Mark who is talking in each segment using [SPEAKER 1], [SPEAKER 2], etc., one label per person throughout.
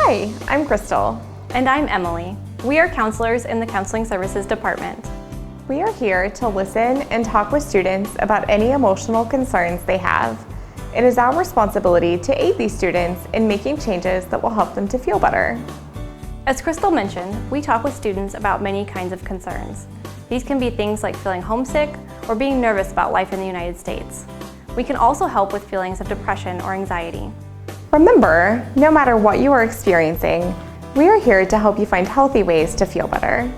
[SPEAKER 1] Hi, I'm Crystal.
[SPEAKER 2] And I'm Emily. We are counselors in the Counseling Services Department.
[SPEAKER 1] We are here to listen and talk with students about any emotional concerns they have. It is our responsibility to aid these students in making changes that will help them to feel better.
[SPEAKER 2] As Crystal mentioned, we talk with students about many kinds of concerns. These can be things like feeling homesick or being nervous about life in the United States. We can also help with feelings of depression or anxiety.
[SPEAKER 1] Remember, no matter what you are experiencing, we are here to help you find healthy ways to feel better.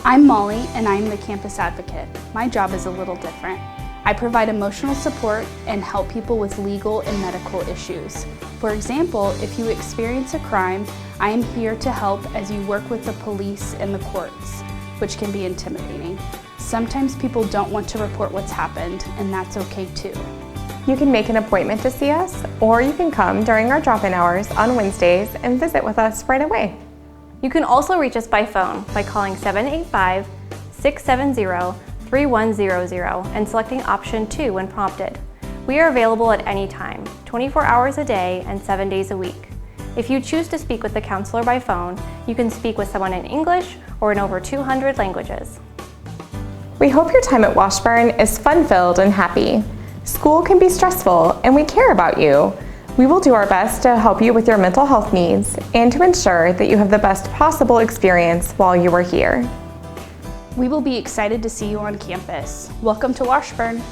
[SPEAKER 3] I'm Molly, and I'm the campus advocate. My job is a little different. I provide emotional support and help people with legal and medical issues. For example, if you experience a crime, I am here to help as you work with the police and the courts, which can be intimidating. Sometimes people don't want to report what's happened, and that's okay too.
[SPEAKER 1] You can make an appointment to see us, or you can come during our drop-in hours on Wednesdays and visit with us right away.
[SPEAKER 2] You can also reach us by phone by calling 785-670-3100 and selecting option 2 when prompted. We are available at any time, 24 hours a day and 7 days a week. If you choose to speak with a counselor by phone, you can speak with someone in English or in over 200 languages.
[SPEAKER 1] We hope your time at Washburn is fun-filled and happy. School can be stressful, and we care about you. We will do our best to help you with your mental health needs and to ensure that you have the best possible experience while you are here.
[SPEAKER 3] We will be excited to see you on campus. Welcome to Washburn.